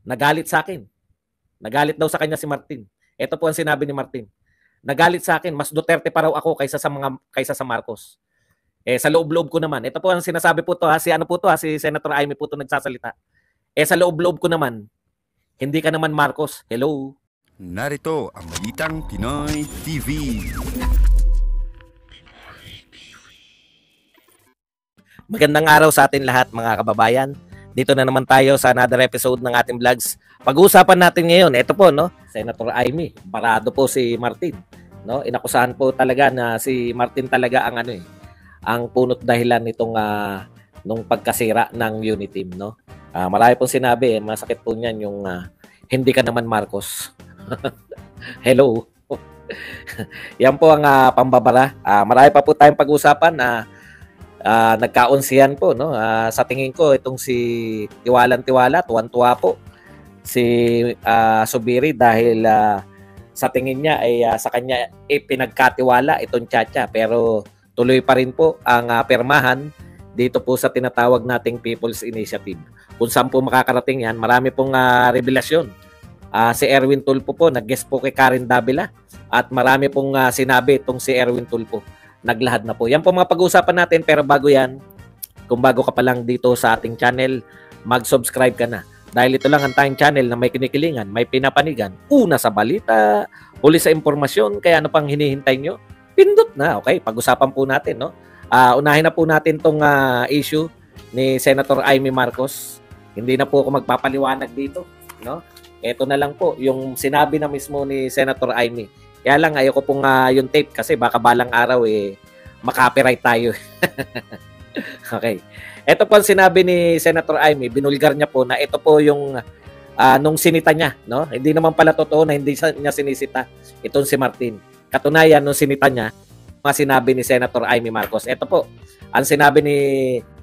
Nagalit sa akin. Nagalit daw sa kanya si Martin. Ito po ang sinabi ni Martin. Nagalit sa akin, mas Duterte pa raw ako kaysa sa Marcos. Sa loob-loob ko naman. Ito po ang sinasabi po to ha, si Senator Amy po to nagsasalita. Sa loob-loob ko naman, hindi ka naman Marcos. Hello. Narito ang Balitang Pinoy TV. Magandang araw sa atin lahat mga kababayan. Dito na naman tayo sa another episode ng ating vlogs. Pag-uusapan natin ngayon, ito po no, Senator Amy, barado po si Martin, no? Inakusahan po talaga na si Martin talaga ang ang punot dahilan nitong nung pagkasira ng Uniteam, no? Marami pong sinabi, masakit po niyan yung hindi ka naman Marcos. Hello. Yan po ang pambabara. Marami pa po tayong pag-usapan na nagkaunsihan po, no? Sa tingin ko itong si Tiwalang-Tiwala, tuwan-tuwa po si Subiri dahil sa tingin niya ay sa kanya pinagkatiwala itong Chacha, pero tuloy pa rin po ang permahan dito po sa tinatawag nating People's Initiative. Kung saan po makakarating yan, marami pong revelasyon. Si Erwin Tulfo po, nag-guest po kay Karen Davila at marami pong sinabi itong si Erwin Tulfo. Naglahad na po. Yan po mga pag-uusapan natin, pero bago yan, kung bago ka pa lang dito sa ating channel, mag-subscribe ka na. Dahil ito lang ang tayong channel na may kinikilingan, may pinapanigan, una sa balita, huli sa impormasyon, kaya ano pang hinihintay nyo? Pindot na, okay? Pag-usapan po natin, no? Unahin na po natin tong issue ni Senator Amy Marcos. Hindi na po ako magpapaliwanag dito, no? Ito na lang po, yung sinabi na mismo ni Senator Amy. Kaya lang ayoko pong yung tape kasi baka balang araw makapiright tayo. Okay. Ito po ang sinabi ni Senator Amy, binulgar niya po na ito po yung nung sinita niya, no? Hindi naman pala totoo na hindi niya sinisita itong si Martin. Katunayan nung sinita niya, mga sinabi ni Senator Amy Marcos. Ito po, ang sinabi ni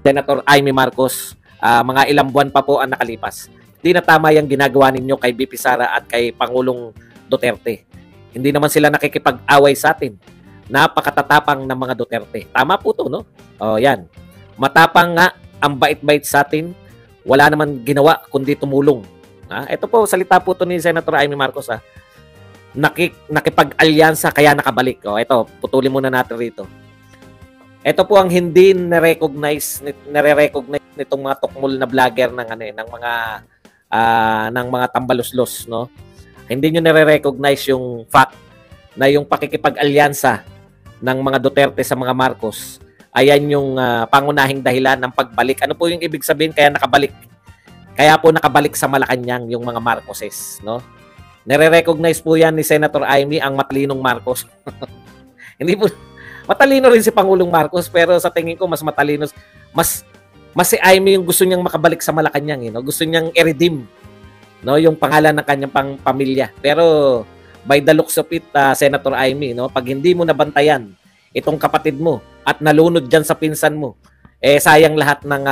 Senator Amy Marcos, mga ilang buwan pa po ang nakalipas. Hindi na tama yung ginagawa ninyo kay BP Sara at kay Pangulong Duterte. Hindi naman sila nakikipag-away sa atin. Napakatatapang ng mga Duterte. Tama po to, no? O, yan. Matapang nga ang bait-bait sa atin. Wala naman ginawa kundi tumulong. Ito po, salita po to ni Senator Amy Marcos. Nakipag-alyansa kaya nakabalik. O, ito, putulin muna natin rito. Ito po ang hindi nare-recognize nitong mga tukmol na vlogger ng mga tambaluslos, no? Hindi nyo nare-recognize yung fact na yung pakikipag-alyansa ng mga Duterte sa mga Marcos, ayan yung pangunahing dahilan ng pagbalik. Ano po yung ibig sabihin kaya nakabalik? Kaya po nakabalik sa Malacanang yung mga Marcoses, no? Nare-recognize po yan ni Senator Amy ang matalinong Marcos. Hindi po, matalino rin si Pangulong Marcos, pero sa tingin ko mas matalino, mas si Amy yung gusto niyang makabalik sa Malacanang, no? Gusto niyang i-redeem, no, yung pangalan ng kanyang pamilya. Pero by the looks of it, Senator Amy, no, pag hindi mo nabantayan itong kapatid mo at nalunod diyan sa pinsan mo, sayang lahat ng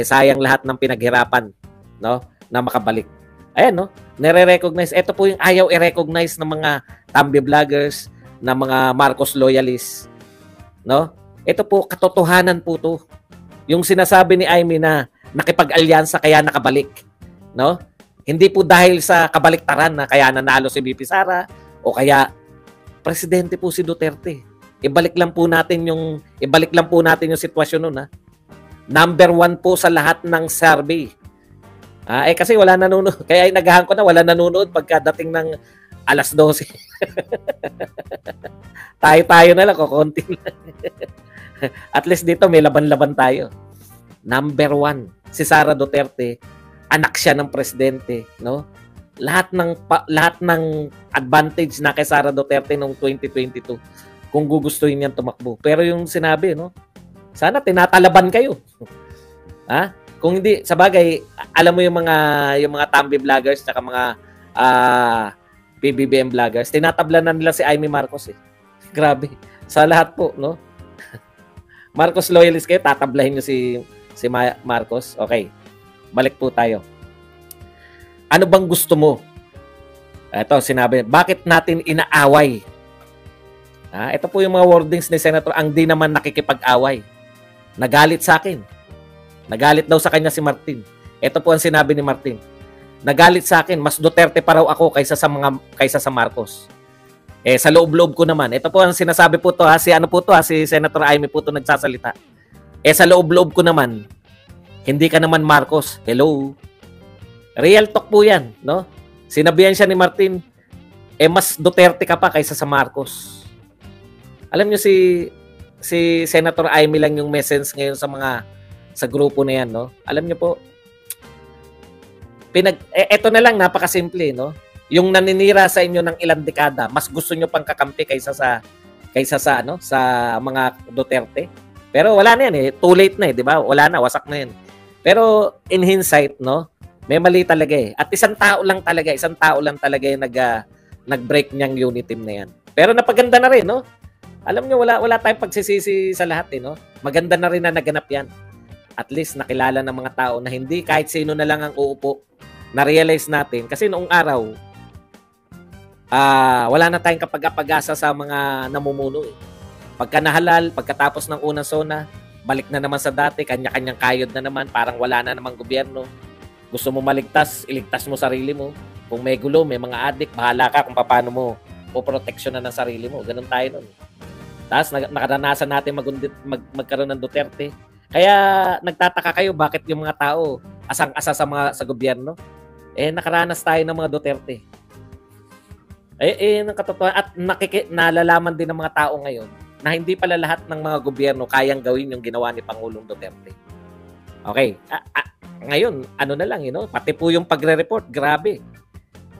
sayang lahat ng pinaghirapan, no, na makabalik. Ayan, no, nare-recognize. Ito po yung ayaw i-recognize ng mga tambi vloggers, ng mga Marcos loyalists, no? Ito po katotohanan po to. Yung sinasabi ni Amy na nakipag-alyansa kaya nakabalik, no? Hindi po dahil sa kabaliktaran na kaya nanalo si BP Sara o kaya presidente po si Duterte. Ibalik lang po natin yung sitwasyon noon, Number 1 po sa lahat ng survey. Kasi wala nanonood. Kaya nagahan ko na wala nanonood pagkadating ng alas 12. Tayo na lang, konti lang. At least dito may laban-laban tayo. Number 1, si Sara Duterte, anak siya ng presidente, no? Lahat ng advantage na kay Sara Duterte noong 2022 kung gugustuhin niyang tumakbo. Pero yung sinabi, no? Sana tinatalaban kayo. Kung hindi, sa bagay, alam mo yung mga tambi vloggers at mga PBBM vloggers, tinatablan na nila si Amy Marcos. Grabe. Sa lahat po, no? Marcos loyalist kayo, tatablahin niyo si Marcos. Okay. Balik po tayo. Ano bang gusto mo? Ito, sinabi, bakit natin inaaway? Ito po yung mga wordings ni Senator, ang di naman nakikipag-away. Nagalit sa akin. Nagalit daw sa kanya si Martin. Ito po ang sinabi ni Martin. nagalit sa akin, mas Duterte pa raw ako kaysa sa Marcos. Sa loob-loob ko naman, ito po ang sinasabi po to ha, si Senator Amy po to nagsasalita. Sa loob-loob ko naman, hindi ka naman Marcos. Hello. Real talk po 'yan, no? Sinabihan siya ni Martin, mas Duterte ka pa kaysa sa Marcos. Alam niyo si Senator Amy lang yung message ngayon sa grupo na 'yan, no? Alam niyo po, eto na lang, napakasimple, no? Yung naninira sa inyo ng ilang dekada, mas gusto nyo pang kakampi kaysa sa mga Duterte. Pero wala na yan too late na di ba? Wala na, wasak na yan. Pero in hindsight, no, may mali talaga At isang tao lang talaga yung nag-break niyang unit team na yan. Pero napaganda na rin, no? Alam nyo, wala tayong pagsisisi sa lahat, no? Maganda na rin na naganap yan. At least nakilala ng mga tao na hindi kahit sino na lang ang uupo. Na-realize natin kasi noong araw, wala na tayong kapag-apag-asa sa mga namumuno. Pagka nahalal, pagkatapos ng unang sona, balik na naman sa dati, kanya-kanyang kayod na naman, parang wala na namang gobyerno. Gusto mo maligtas, iligtas mo sarili mo. Kung may gulo, may mga adik, bahala ka kung paano mo poproteksyonan ng sarili mo. Ganun tayo nun. Tapos nakaranasan natin magkaroon ng Duterte. Kaya nagtataka kayo bakit yung mga tao asang-asa sa gobyerno. Nakaranas tayo ng mga Duterte. Ng katotohanan at nalalaman din ng mga tao ngayon na hindi pala lahat ng mga gobyerno kayang gawin yung ginawa ni Pangulong Duterte. Okay. Ngayon, ano na lang, pati po yung pagre-report, grabe.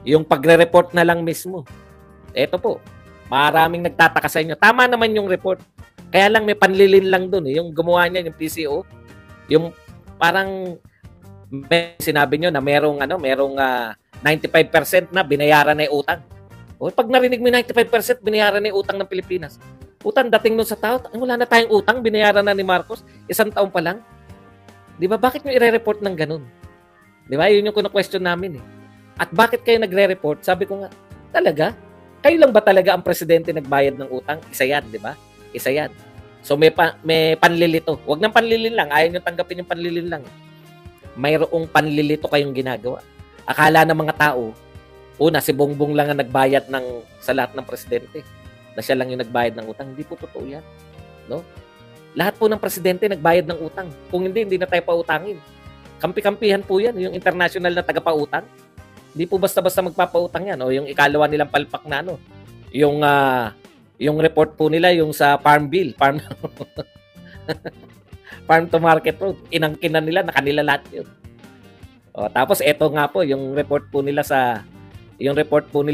Yung pagre-report na lang mismo. Eto po, maraming nagtataka sa inyo. Tama naman yung report. Kaya lang may panlilin lang dun. Yung gumawa niya, yung PCO, yung parang sinabi nyo na merong 95% na binayaran na yung utang. Pag narinig mo 95% binayaran na yung utang ng Pilipinas. Utang dating nun sa tao, wala na tayong utang, binayaran na ni Marcos, 1 taon pa lang. Di ba? Bakit nyo i-report ng ganun? Di ba? Yun yung question namin At bakit kayo nagre-report? Sabi ko nga, talaga? Kayo lang ba talaga ang presidente nagbayad ng utang? Isa yan, di ba? Isa yan. So may panlilito. Huwag nang panlilin lang. Ayaw nyo tanggapin yung panlilin lang. Mayroong panlilito kayong ginagawa. Akala ng mga tao, una, si Bongbong lang ang nagbayad sa lahat ng presidente. Na siya lang yung nagbayad ng utang. Hindi po totoo yan. No? Lahat po ng presidente nagbayad ng utang. Kung hindi na tayo pautangin. Kampi-kampihan po yan. Yung international na tagapautang. Hindi po basta-basta magpapautang yan. O yung ikalawa nilang palpak na yung report po nila, yung sa Farm Bill. Farm to Market Road. Inangkinan nila, na kanila lahat yun. Tapos eto nga po, yung report po nila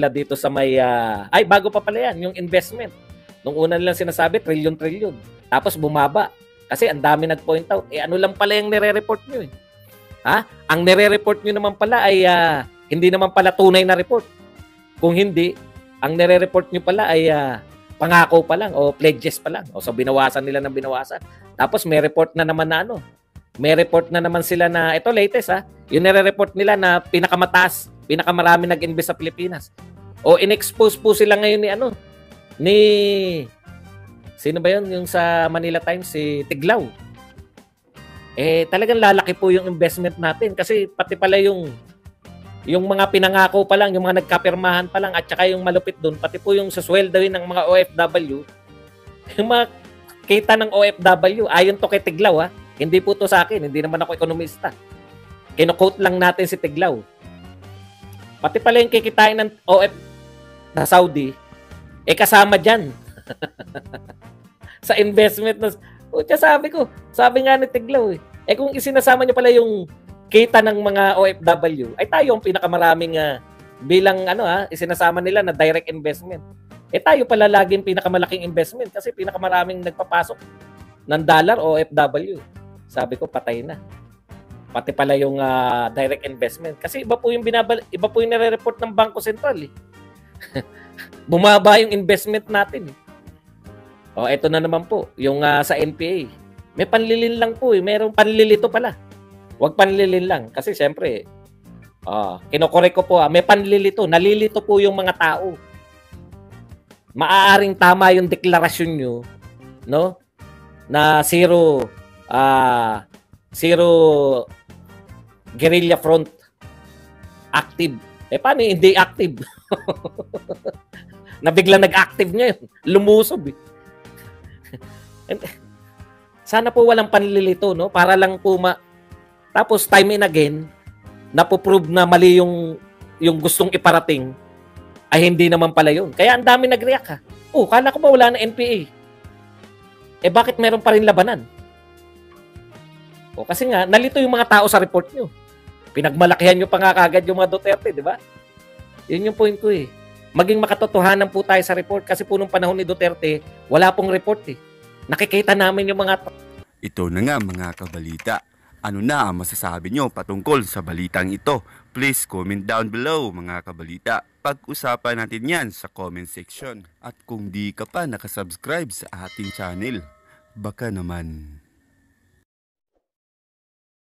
dito sa may bago pa pala yan, yung investment. Nung una nilang sinasabi, trilyon. Tapos bumaba. Kasi ang dami nag-point out. Ano lang pala yung nire-report nyo Ang nire-report nyo naman pala ay hindi naman pala tunay na report. Kung hindi, ang nire-report nyo pala ay pangako pa lang o pledges pa lang. So binawasan nila ng binawasan. Tapos may report na naman na may report na naman sila na, ito latest yung nire-report nila na pinakamarami nag-invest sa Pilipinas. O in-expose po sila ngayon ni sino ba yun? Yung sa Manila Times, si Tiglaw. Talagang lalaki po yung investment natin kasi pati pala yung mga pinangako pa lang, yung mga nagkapirmahan pa lang at saka yung malupit doon, pati po yung susweldohin ng mga OFW, yung mga kita ng OFW, ayon to kay Tiglaw hindi po to sa akin, hindi naman ako ekonomista. Kino-quote lang natin si Tiglaw. Pati pala yung kikitain ng OF na Saudi, kasama dyan. Sa investment na, sabi nga ni Tiglaw kung isinasama niyo pala yung kita ng mga OFW, ay tayo ang pinakamaraming bilang isinasama nila na direct investment. Tayo pala laging pinakamalaking investment kasi pinakamaraming nagpapasok ng dollar OFW. Sabi ko, patay na. Pati pala yung direct investment. Kasi iba po yung nire-report ng Bangko Sentral Bumaba yung investment natin ito na naman po, yung sa NPA. May panlilin lang po Merong panlilito pala. Huwag panlilin lang. Kasi siyempre, kinokorek ko po, may panlilito. Nalilito po yung mga tao. Maaaring tama yung deklarasyon nyo, no? Na zero guerrilla front active. Paano hindi active? Na biglang nag-active ngayon. Lumusob eh. Sana po walang panlilito, no? Para lang po tapos time and again, napoprove na mali yung gustong iparating ay hindi naman pala yun. Kaya ang dami nag-react ha. Kala ko ba wala na NPA? Bakit meron pa rin labanan? Kasi nga, nalito yung mga tao sa report nyo. Pinagmalakihan nyo pa nga kagad yung mga Duterte, di ba? Yun yung point ko eh. Maging makatotohanan po tayo sa report kasi po nung panahon ni Duterte, wala pong report eh. Nakikita namin yung mga... Ito na nga mga kabalita. Ano na ang masasabi nyo patungkol sa balitang ito? Please comment down below mga kabalita. Pag-usapan natin yan sa comment section. At kung di ka pa nakasubscribe sa ating channel, baka naman...